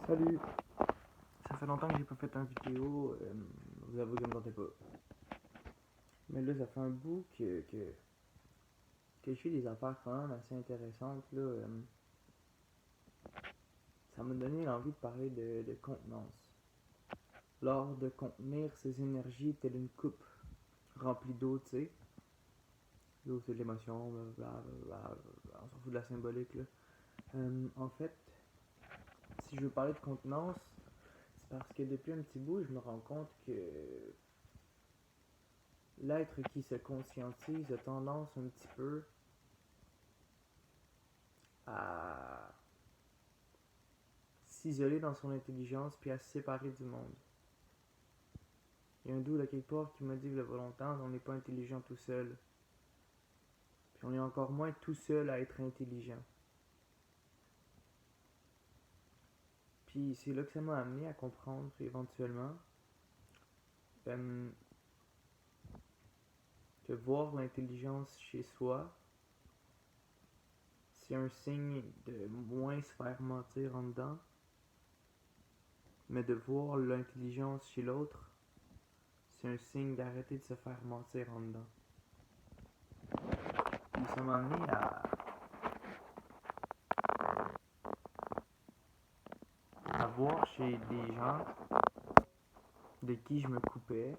Salut, ça fait longtemps que j'ai pas fait une vidéo, vous avouez que je me tentais pas. Mais là, ça fait un bout que je fais des affaires quand même assez intéressantes. Là, ça m'a donné l'envie de parler de contenance. L'art de contenir ses énergies telle une coupe remplie d'eau, tu sais. L'eau, c'est de l'émotion, blablabla, on s'en fout de la symbolique. Là. En fait, si je veux parler de contenance, c'est parce que depuis un petit bout, je me rends compte que l'être qui se conscientise a tendance un petit peu à s'isoler dans son intelligence puis à se séparer du monde. Il y a un doux là quelque part qui m'a dit il y a longtemps, on n'est pas intelligent tout seul. Puis on est encore moins tout seul à être intelligent. Puis c'est là que ça m'a amené à comprendre éventuellement euh, que voir l'intelligence chez soi, c'est un signe de moins se faire mentir en dedans, mais de voir l'intelligence chez l'autre, c'est un signe d'arrêter de se faire mentir en dedans. Puis ça m'a amené à voir chez des gens de qui je me coupais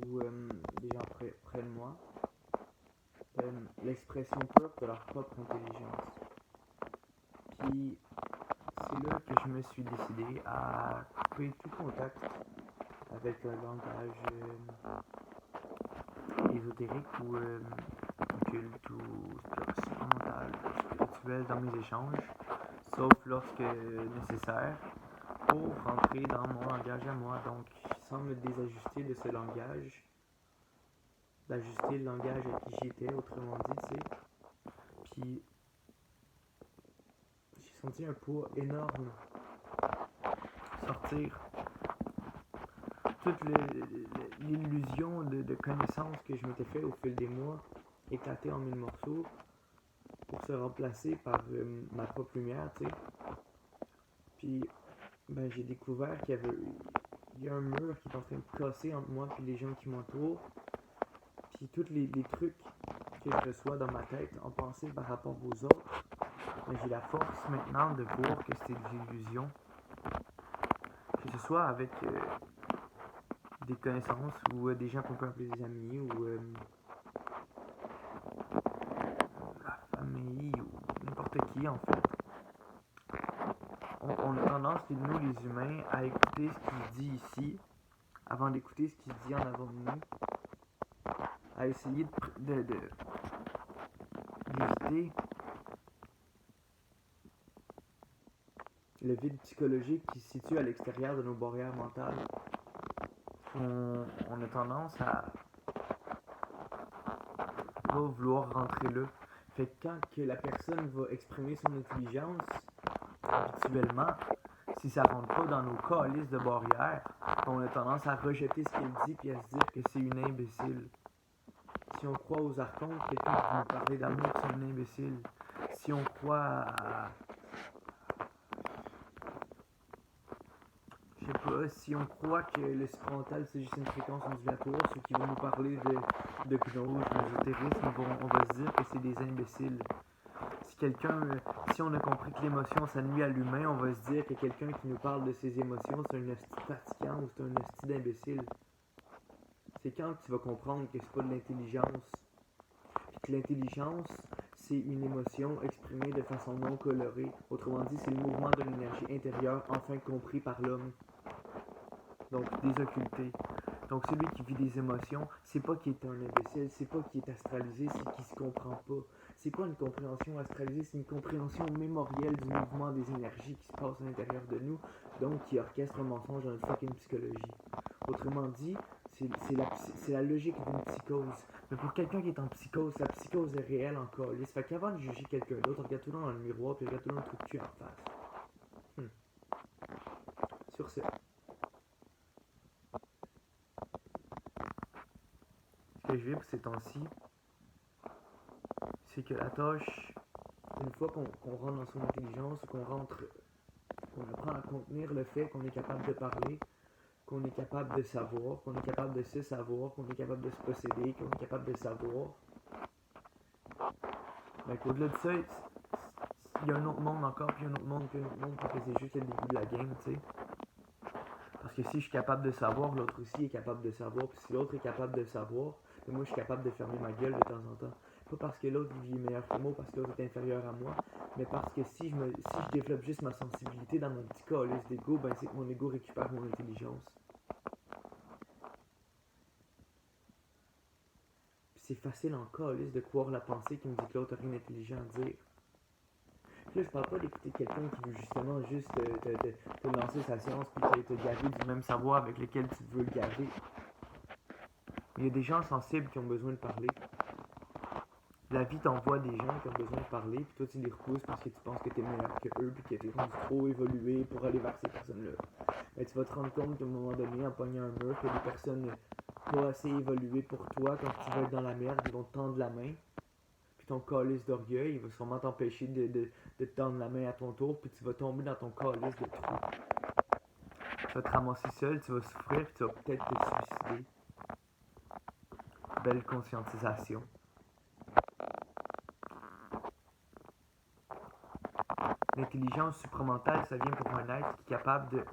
ou des gens près de moi l'expression pure de leur propre intelligence. Puis c'est là que je me suis décidé à couper tout contact avec un langage ésotérique ou occulte ou sentimental ou spirituel dans mes échanges, sauf lorsque nécessaire, pour rentrer dans mon langage à moi. Donc, sans me désajuster de ce langage, d'ajuster le langage à qui j'étais, autrement dit, tu sais. Puis, j'ai senti un poids énorme sortir. Toute l'illusion de connaissance que je m'étais fait au fil des mois éclater en mille morceaux pour se remplacer par ma propre lumière, tu sais. Puis, ben, j'ai découvert il y a un mur qui est en train de casser entre moi et les gens qui m'entourent. Puis tous les trucs que je reçois dans ma tête en pensée par rapport aux autres, ben, j'ai la force maintenant de voir que c'est des illusions. Que ce soit avec des connaissances ou des gens qu'on peut appeler des amis ou la famille ou n'importe qui en fait. On a tendance, nous les humains, à écouter ce qui se dit ici avant d'écouter ce qui se dit en avant de nous, à essayer d'éviter le vide psychologique qui se situe à l'extérieur de nos barrières mentales. On a tendance à pas vouloir rentrer là. Fait que quand que la personne va exprimer son intelligence, habituellement, si ça rentre pas dans nos calices de barrières, on a tendance à rejeter ce qu'elle dit puis à se dire que c'est une imbécile. Si on croit aux archontes, quelqu'un qui nous parler d'amour, c'est un imbécile. Si on croit à... Je sais pas, si on croit que le frontal c'est juste une fréquence ondulatoire, ceux qui vont nous parler de gnose, d'ésotérisme, on va se dire que c'est des imbéciles. Si on a compris que l'émotion ça nuit à l'humain, on va se dire que quelqu'un qui nous parle de ses émotions c'est un hostie fatigant ou c'est un hostie d'imbécile. C'est quand tu vas comprendre que c'est pas de l'intelligence. Puis que l'intelligence, c'est une émotion exprimée de façon non colorée. Autrement dit, c'est le mouvement de l'énergie intérieure enfin compris par l'homme. Donc désocculté. Donc celui qui vit des émotions, c'est pas qu'il est un imbécile, c'est pas qu'il est astralisé, c'est qu'il se comprend pas. C'est quoi une compréhension astralisée? C'est une compréhension mémorielle du mouvement des énergies qui se passent à l'intérieur de nous, donc qui orchestre un mensonge dans une fucking psychologie. Autrement dit, c'est la logique d'une psychose. Mais pour quelqu'un qui est en psychose, la psychose est réelle en calice. Fait qu'avant de juger quelqu'un d'autre, regarde tout le temps dans le miroir, puis regarde tout le temps le trou de cul en face. Sur ce. Ce que je vis pour ces temps-ci, c'est que la tâche, une fois qu'on rentre dans son intelligence, qu'on apprend à contenir le fait qu'on est capable de parler, qu'on est capable de savoir, qu'on est capable de se savoir, qu'on est capable de se posséder, qu'on est capable de savoir. Mais au-delà de ça, il y a un autre monde encore, puis un autre monde, puis un autre monde, parce que c'est juste le début de la game, tu sais. Parce que si je suis capable de savoir, l'autre aussi est capable de savoir, puis si l'autre est capable de savoir, moi je suis capable de fermer ma gueule de temps en temps. Pas parce que l'autre est meilleur que moi, parce que l'autre est inférieur à moi, mais parce que si je développe juste ma sensibilité dans mon petit calice d'ego, ben c'est que mon ego récupère mon intelligence. Puis c'est facile en calice de croire la pensée qui me dit que l'autre a rien d'intelligent à dire. Puis là, je parle pas d'écouter quelqu'un qui veut justement juste te lancer sa science puis te gaver du même savoir avec lequel tu veux le gaver. Il y a des gens sensibles qui ont besoin de parler. La vie t'envoie des gens qui ont besoin de parler, puis toi tu les repousses parce que tu penses que t'es meilleur que eux, puis que t'es rendu trop évolué pour aller vers ces personnes-là. Mais tu vas te rendre compte qu'à un moment donné, en pognant un mur, que des personnes pas assez évoluées pour toi, quand tu vas être dans la merde, ils vont te tendre la main. Puis ton calice d'orgueil, il va sûrement t'empêcher de te tendre la main à ton tour, puis tu vas tomber dans ton calice de trou. Tu vas te ramasser seul, tu vas souffrir, puis tu vas peut-être te suicider. Belle conscientisation. L'intelligence supramentale, ça vient pour un être qui est capable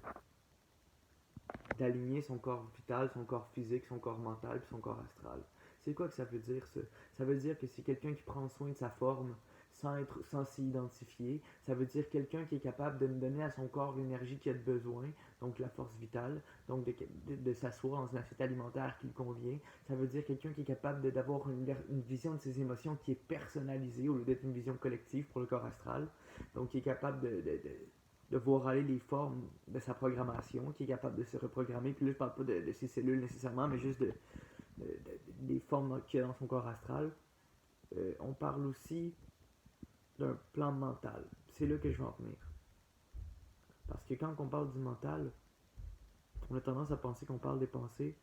d'aligner son corps vital, son corps physique, son corps mental, puis son corps astral. C'est quoi que ça veut dire, ça? Ça veut dire que c'est quelqu'un qui prend soin de sa forme sans s'y identifier. Ça veut dire quelqu'un qui est capable de donner à son corps l'énergie qu'il a de besoin, donc la force vitale, donc de s'asseoir dans une assiette alimentaire qui lui convient. Ça veut dire quelqu'un qui est capable d'avoir une vision de ses émotions qui est personnalisée au lieu d'être une vision collective pour le corps astral. Donc qui est capable de voir aller les formes de sa programmation, qui est capable de se reprogrammer. Puis là, je parle pas de ses cellules nécessairement, mais juste des formes qu'il y a dans son corps astral. On parle aussi d'un plan mental. C'est là que je vais en venir. Parce que quand on parle du mental, on a tendance à penser qu'on parle des pensées.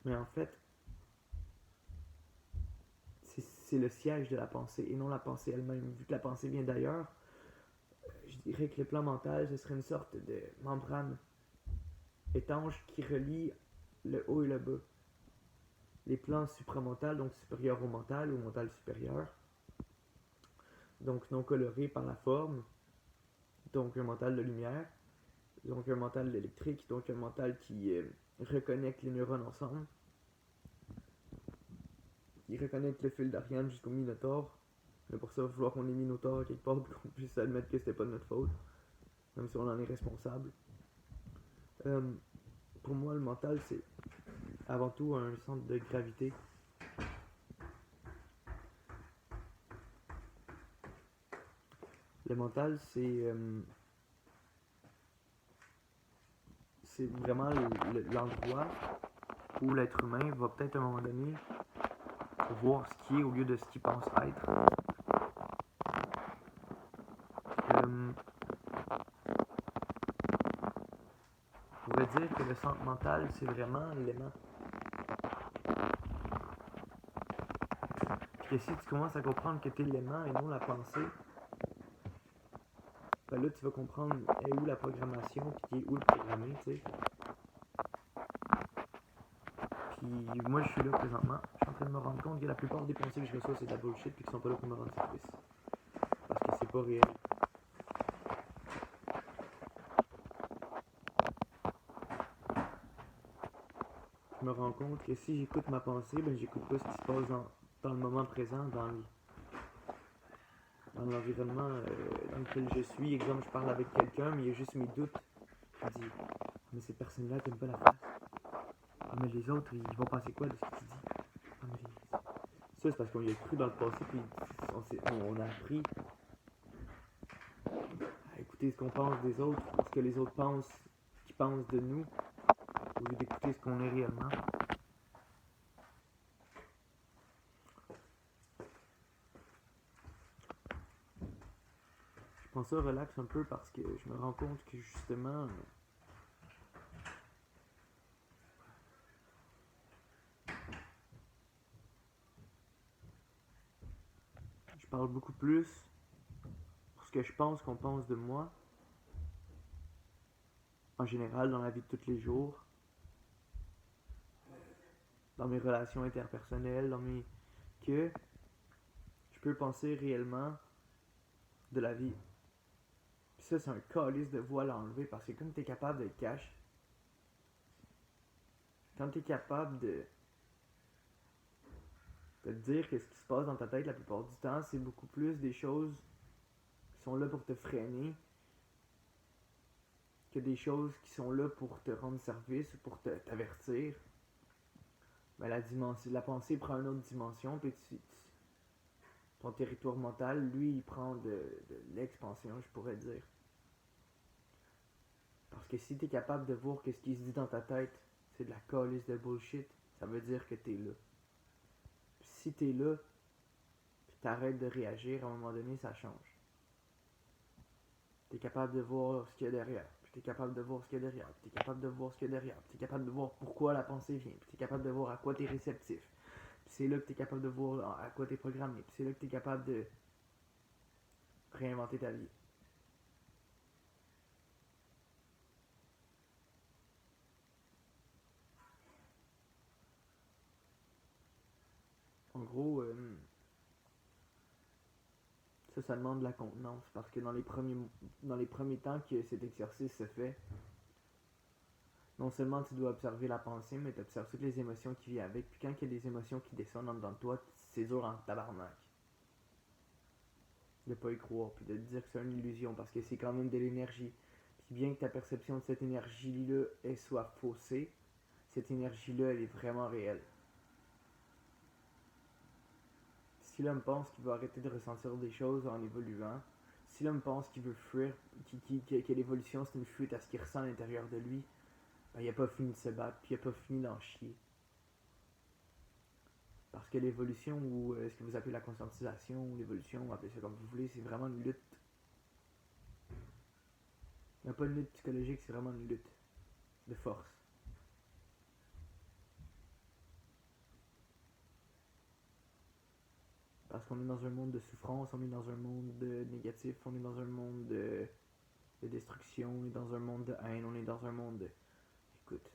Mais en fait, c'est le siège de la pensée et non la pensée elle-même. Vu que la pensée vient d'ailleurs, je dirais que le plan mental, ce serait une sorte de membrane étanche qui relie le haut et le bas. Les plans supramentales, donc supérieurs au mental ou mental supérieur, donc non colorés par la forme, donc un mental de lumière, donc un mental électrique, donc un mental qui reconnecte les neurones ensemble, qui reconnecte le fil d'Ariane jusqu'au Minotaure. Mais pour ça, il va falloir qu'on ait Minotaure quelque part et qu'on puisse admettre que c'était pas de notre faute, même si on en est responsable. Pour moi, le mental, c'est avant tout un centre de gravité. Le mental, c'est vraiment l'endroit où l'être humain va peut-être à un moment donné voir ce qui est au lieu de ce qu'il pense être. On pourrait dire que le centre mental, c'est vraiment l'élément. Puis que si tu commences à comprendre que t'es l'élément et non la pensée, ben là tu vas comprendre est où la programmation puis qui est où le programmé, tu sais. Puis moi je suis là présentement, je suis en train de me rendre compte que la plupart des pensées que je reçois c'est de la bullshit puis qu'ils sont pas là pour me rendre service. Parce que c'est pas réel. Je me rends compte que si j'écoute ma pensée, ben j'écoute pas ce qui se passe dans le moment présent, dans l'environnement dans lequel je suis. Exemple, je parle avec quelqu'un, mais il y a juste mes doutes. Je dis, mais cette personne-là t'aime pas la face. Ah, mais les autres, ils vont penser quoi de ce que tu dis? Ah, mais ça, c'est parce qu'on y a cru dans le passé, puis on a appris à écouter ce qu'on pense des autres, ce que les autres pensent, qu'ils pensent de nous, au lieu d'écouter ce qu'on est réellement. Je pense ça relax un peu parce que je me rends compte que justement, je parle beaucoup plus pour ce que je pense qu'on pense de moi, en général dans la vie de tous les jours, dans mes relations interpersonnelles, que je peux penser réellement de la vie. Puis ça, c'est un calice de voile à enlever parce que comme tu es capable de le cacher, quand tu es capable de te dire que ce qui se passe dans ta tête la plupart du temps, c'est beaucoup plus des choses qui sont là pour te freiner que des choses qui sont là pour te rendre service ou pour t'avertir. Mais la pensée prend une autre dimension, puis ton territoire mental, lui, il prend de l'expansion, je pourrais dire. Parce que si tu es capable de voir que ce qui se dit dans ta tête, c'est de la calice de bullshit, ça veut dire que tu es là. Puis si tu es là, puis t'arrêtes de réagir, à un moment donné, ça change. Tu es capable de voir ce qu'il y a derrière, puis tu es capable de voir ce qu'il y a derrière, puis tu es capable de voir ce qu'il y a derrière, puis tu es capable de voir pourquoi la pensée vient, puis tu es capable de voir à quoi tu es réceptif. Puis c'est là que tu es capable de voir à quoi tu es programmé, puis c'est là que tu es capable de réinventer ta vie. En gros, ça demande de la contenance parce que dans les premiers temps que cet exercice se fait, non seulement tu dois observer la pensée, mais tu observes toutes les émotions qui viennent avec. Puis quand il y a des émotions qui descendent en dedans de toi, c'est dur en tabarnak. De pas y croire, puis de te dire que c'est une illusion parce que c'est quand même de l'énergie. Puis bien que ta perception de cette énergie-là soit faussée, cette énergie-là, elle est vraiment réelle. Si l'homme pense qu'il va arrêter de ressentir des choses en évoluant, si l'homme pense qu'il veut fuir, que l'évolution c'est une fuite à ce qu'il ressent à l'intérieur de lui, ben, il n'a pas fini de se battre, puis il n'a pas fini d'en chier. Parce que l'évolution, ou ce que vous appelez la conscientisation, ou l'évolution, appelez ça comme vous voulez, c'est vraiment une lutte. Il n'y a pas une lutte psychologique, c'est vraiment une lutte de force. Parce qu'on est dans un monde de souffrance, on est dans un monde de négatif, on est dans un monde de destruction, on est dans un monde de haine, on est dans un monde de... Écoute.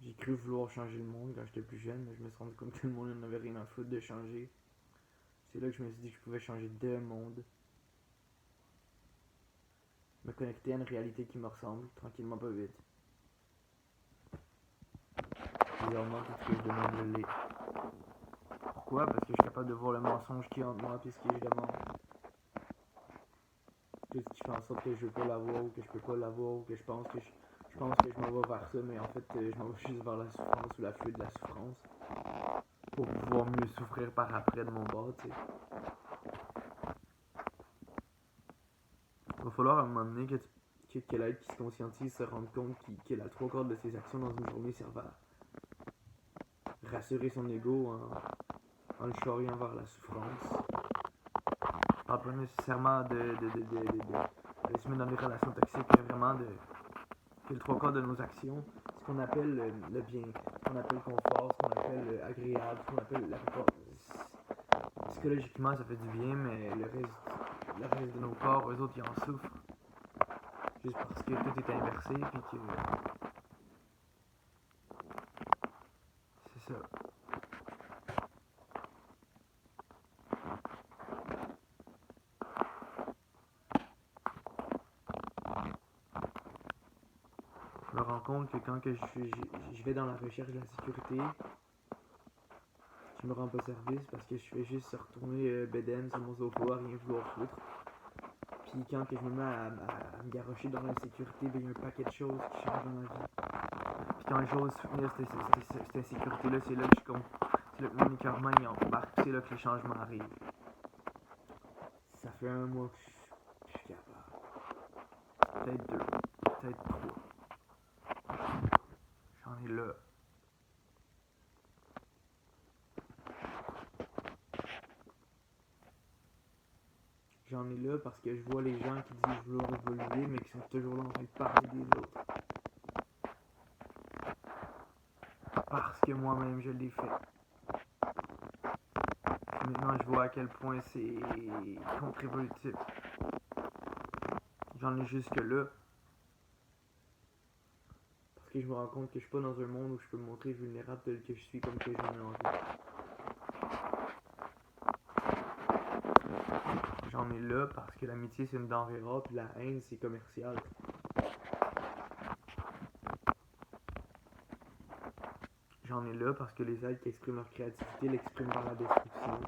J'ai cru vouloir changer le monde quand j'étais plus jeune, mais je me suis rendu compte que le monde n'en avait rien à foutre de changer. C'est là que je me suis dit que je pouvais changer de monde. Me connecter à une réalité qui me ressemble, tranquillement pas vite. Bizarrement, tout ce que je demande, je l'ai. Pourquoi? Parce que je suis capable de voir le mensonge qui est entre moi et ce que je demande. Tout ce qui fait en sorte que je veux pas l'avoir ou que je peux pas l'avoir ou que je pense que je m'en vais vers ça, mais en fait, je m'en vais juste vers la souffrance ou la fuite de la souffrance. Pour pouvoir mieux souffrir par après de mon bord, tu sais. Il va falloir à un moment donné que l'être qui se conscientise se rende compte que la trois quarts de ses actions dans une journée servent à rassurer son ego en le charriant vers la souffrance. Je parle pas nécessairement de se mettre dans des relations toxiques, mais vraiment que le trois quarts de nos actions, ce qu'on appelle le bien, ce qu'on appelle confort, ce qu'on appelle agréable, ce qu'on appelle la plupart. Psychologiquement, ça fait du bien, mais le reste de nos corps, eux autres, ils en souffrent. Juste parce que tout est inversé, puis que. C'est ça. Je me rends compte que quand que je vais dans la recherche de la sécurité, je me rends pas service parce que je fais juste retourner Beden sur mon sofa à rien vouloir foutre. Puis quand que je me mets à me garrocher dans l'insécurité, ben il y a un paquet de choses qui changent dans ma vie. Puis quand j'ose soutenir cette insécurité-là, c'est là que mon écœurement il embarque, c'est là que les changements arrivent. Ça fait un mois que je suis capable. Peut-être 2, peut-être 3. J'en ai là. J'en ai là parce que je vois les gens qui disent vouloir évoluer, mais qui sont toujours là en train de parler des autres. Parce que moi-même je l'ai fait. Je Maintenant, je vois à quel point c'est contre-évolutif. J'en ai jusque-là. Parce que je me rends compte que je suis pas dans un monde où je peux me montrer vulnérable tel que je suis comme que j'en ai envie. J'en ai là parce que l'amitié c'est une denrée rare puis la haine c'est commercial. J'en ai là parce que les êtres qui expriment leur créativité l'expriment par la destruction.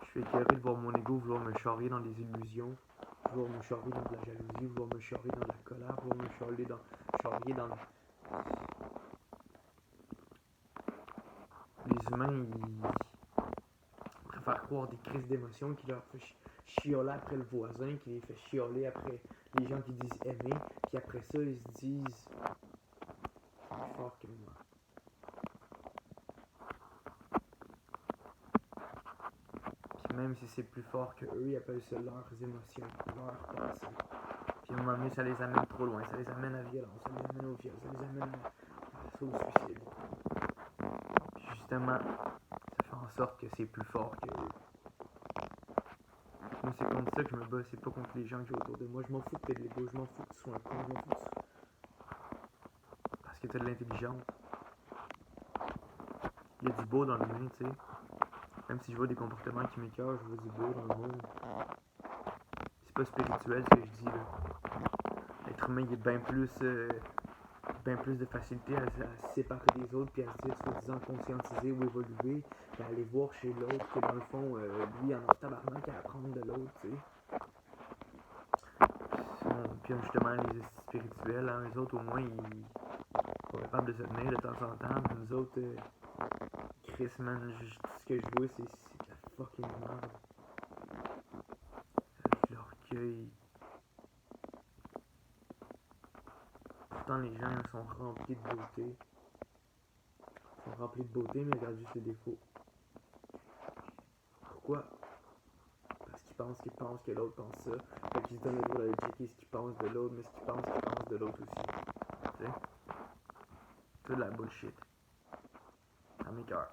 Je suis écœuré de voir mon ego vouloir me charrier dans des illusions, vouloir me charrier dans de la jalousie, vouloir me charrier dans de la colère, vouloir me charrier dans... Les humains, ils préfèrent croire des crises d'émotions qui leur fait chioler après le voisin, qui les fait chioler après les gens qui disent aimer, puis après ça, ils se disent plus fort que moi. Puis même si c'est plus fort que eux, ils appellent ça leurs émotions, leur passé. Puis à un moment donné, ça les amène trop loin, ça les amène à la violence, ça les amène au viol, ça les amène au suicide. Puis justement, ça fait en sorte que c'est plus fort que eux. Moi, c'est contre ça que je me bats, c'est pas contre les gens que j'ai autour de moi. Je m'en fous que t'aies de l'ego, je m'en fous que tu sois un con, je m'en fous que tu... Parce que t'as de l'intelligence. Il y a du beau dans l'humain, tu sais. Même si je vois des comportements qui m'écœurent, je vois du beau dans le monde. C'est pas spirituel ce que je dis, là. L'être humain, il est bien plus de facilité à se séparer des autres, puis à se dire, soi-disant, conscientiser ou évoluer, puis à aller voir chez l'autre que dans le fond, lui, en a tabarnak à apprendre de l'autre, tu sais. Puis justement, les spirituels, hein, eux autres, au moins, ils sont capables de se tenir de temps en temps, mais nous autres, Chris, man, ce que je vois, c'est de la fucking merde. De l'orgueil. Pourtant, les gens sont remplis de beauté. Ils sont remplis de beauté, mais regardent juste les défauts. Pourquoi? Parce qu'ils pensent que l'autre pense ça. Fait qu'ils se donnent le droit d'aller checker ce qu'ils pensent de l'autre, mais ce qu'ils pensent de l'autre aussi. Tu sais? C'est de la bullshit. Ça m'écoeure.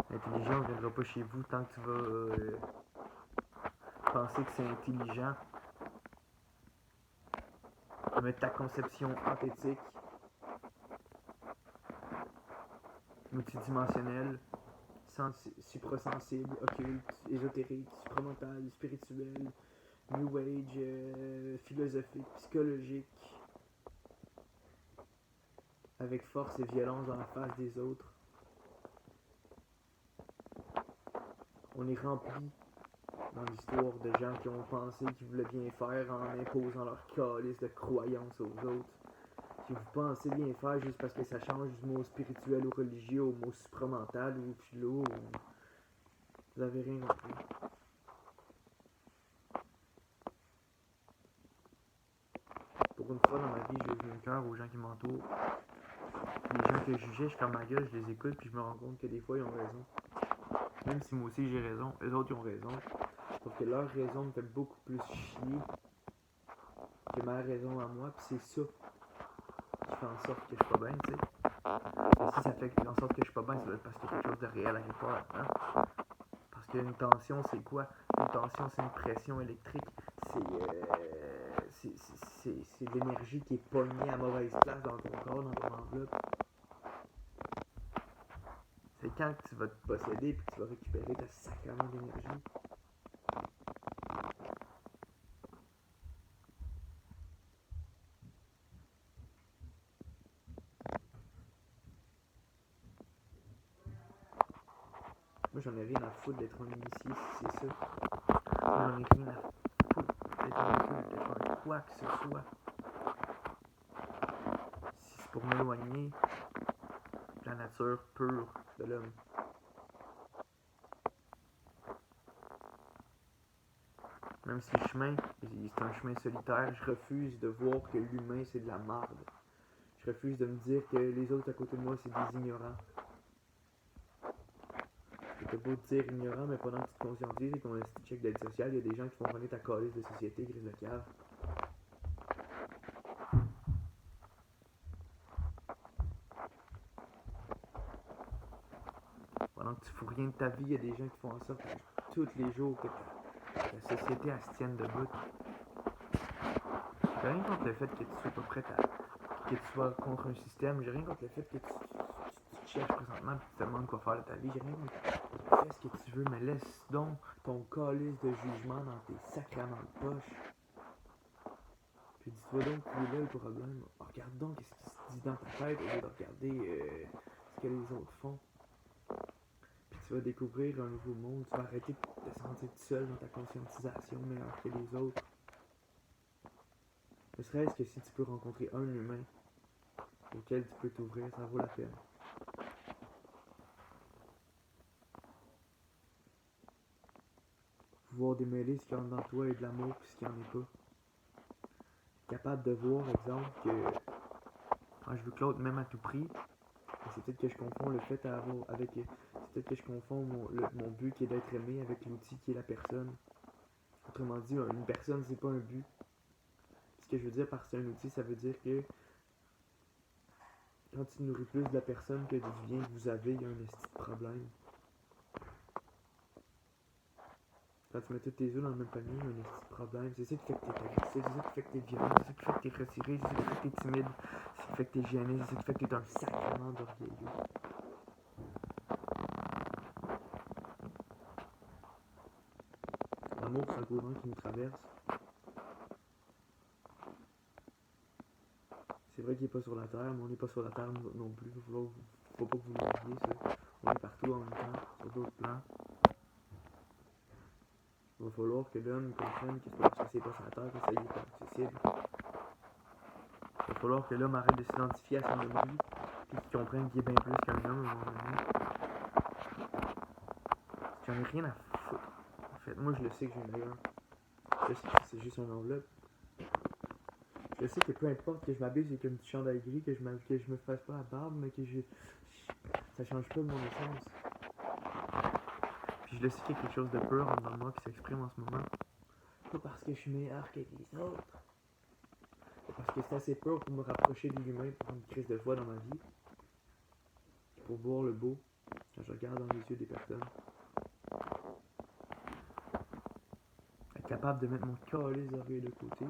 L'intelligence ne viendra pas chez vous tant que tu vas penser que c'est intelligent. Mais ta conception anthétique, multidimensionnelle, suprasensible, occulte, ésotérique, supramentale, spirituelle, New Age, philosophique, psychologique, avec force et violence dans la face des autres. On est rempli dans l'histoire de gens qui ont pensé qu'ils voulaient bien faire en imposant leur calice de croyances aux autres. Si vous pensez bien faire juste parce que ça change du mot spirituel ou religieux au mot supramental ou philo, vous avez rien compris. Pour une fois dans ma vie, j'ai ouvert le cœur aux gens qui m'entourent. Les gens que je jugeais, je suis comme ma gueule, je les écoute, puis je me rends compte que des fois, ils ont raison. Même si moi aussi j'ai raison, eux autres ils ont raison. Sauf que leur raison me fait beaucoup plus chier que ma raison à moi, puis c'est ça qui fait en sorte que je suis pas bien, tu sais. Et si ça fait en sorte que je suis pas bien, ça doit être parce qu'il y a quelque chose de réel à quelque part, hein? Parce qu'une tension, c'est quoi? Une tension, c'est une pression électrique. C'est de l'énergie qui est pognée à mauvaise place dans ton corps, dans ton enveloppe. C'est quand tu vas te posséder et que tu vas récupérer ta sacrament d'énergie. Moi, j'en ai rien à foutre d'être un initié si c'est ça. Moi, j'en ai rien à foutre d'être un adulte, d'être un quoi que ce soit. Si c'est pour m'éloigner de la nature pure de l'homme. Même si le chemin, c'est un chemin solitaire, je refuse de voir que l'humain, c'est de la merde. Je refuse de me dire que les autres à côté de moi, c'est des ignorants. t'as beau te dire ignorant, mais pendant que tu te conscientises et qu'on a un check d'aide sociale, il y a des gens qui font runner ta calice de société, grise de cave. Pendant que tu fous rien de ta vie, il y a des gens qui font en sorte que tous les jours que la société elle se tienne debout. J'ai rien contre le fait que tu sois pas prêt que tu sois contre un système. J'ai rien contre le fait que tu te cherches présentement et que tu te demandes quoi faire de ta vie. J'ai rien contre. Fais ce que tu veux, mais laisse donc ton calice de jugement dans tes sacrements de poche. Puis dis-toi donc où est là le problème. Regarde donc ce qui se dit dans ta tête au lieu de regarder ce que les autres font. Puis tu vas découvrir un nouveau monde. Tu vas arrêter de te sentir tout seul dans ta conscientisation meilleure que les autres. Ne serait-ce que si tu peux rencontrer un humain auquel tu peux t'ouvrir, ça vaut la peine. Pouvoir démêler ce qu'il y a dans toi et de l'amour puis ce qu'il n'y en est pas. Capable de voir, exemple, que quand je veux que l'autre m'aime à tout prix, c'est peut-être que je confonds le fait à avoir avec. C'est peut-être que je confonds mon but qui est d'être aimé avec l'outil qui est la personne. Autrement dit, une personne c'est pas un but. Ce que je veux dire par c'est un outil, ça veut dire que quand tu nourris plus de la personne que du bien que vous avez, il y a un esti de problème. Quand tu mets tous tes œufs dans le même panier, il y a un esti de problème. C'est ça qui fait que t'es agressif, c'est ça qui fait que t'es violent, c'est ça qui fait que t'es retiré, c'est ça qui fait que t'es timide, c'est ça qui fait que t'es gêné, c'est ça qui fait que t'es un sacrement d'orgueilleux. L'amour, c'est un courant qui nous traverse. C'est vrai qu'il n'est pas sur la Terre, mais on n'est pas sur la Terre non plus. Faut pas que vous l'oubliez, ça. On est partout en même temps, sur d'autres plans. Il va falloir que l'homme comprenne que c'est pas parce que c'est pas sur la Terre que ça y est pas accessible. Il va falloir que l'homme arrête de s'identifier à son homme, puis qu'il comprenne qu'il est bien plus qu'un homme à un moment donné. J'en ai rien à foutre. En fait, moi je le sais que j'ai une rayure. Je sais que c'est juste une enveloppe. Je sais que peu importe que je m'habille avec un petit chandail gris, que je me fasse pas la barbe, mais que ça change pas mon essence. Puis je le sais qu'il y a quelque chose de pur en dedans de moi qui s'exprime en ce moment. Pas parce que je suis meilleur que les autres. C'est parce que c'est assez pur pour me rapprocher de l'humain, pour prendre une crise de foi dans ma vie. Pour voir le beau quand je regarde dans les yeux des personnes. Être capable de mettre mon calice d'orgueil de côté.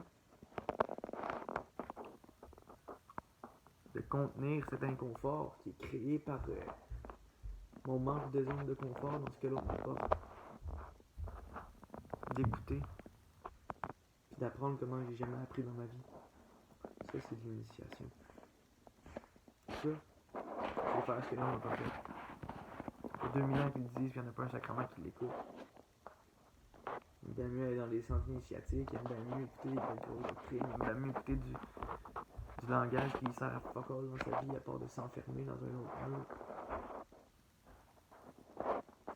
De contenir cet inconfort qui est créé par mon manque de zone de confort dans ce que l'autre m'apporte. D'écouter. Puis d'apprendre comment j'ai jamais appris dans ma vie. Ça, c'est de l'initiation. Ça, je vais faire ce que l'on n'a pas fait. Ça fait 2000 ans qu'ils disent qu'il n'y en a pas un sacrement qui l'écoute. Il est bien mieux aller dans les centres initiatiques, il est bien mieux écouter des concours de crime, il est bien mieux écouter du langage qui sert à fuck all dans sa vie à part de s'enfermer dans un autre mur.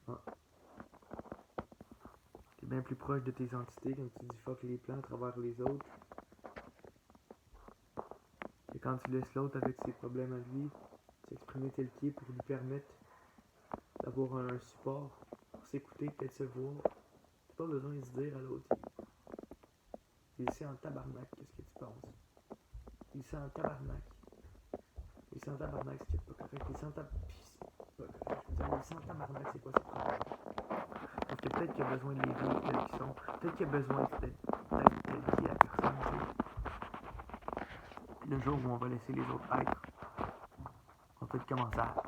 Ah. T'es bien plus proche de tes entités quand tu dis fuck les plans à travers les autres. Et quand tu laisses l'autre avec ses problèmes à lui, s'exprimer tel qu'il est pour lui permettre d'avoir un support, pour s'écouter, peut-être se voir. T'as pas besoin de se dire à l'autre. Il sait en tabarnak qu'est-ce que tu penses. Il sent en tabarnak. Il sent en tabarnak ce qui est pas correct. Il sent en tabarnak. Pas correct. Je veux dire, il sent en tabarnak c'est quoi ses problèmes. Parce que peut-être qu'il a besoin de les vivre tels qu'ils sont. Peut-être qu'il a besoin d'être tel qu'il est la personne. Puis le jour où on va laisser les autres être, on va peut-être commencer à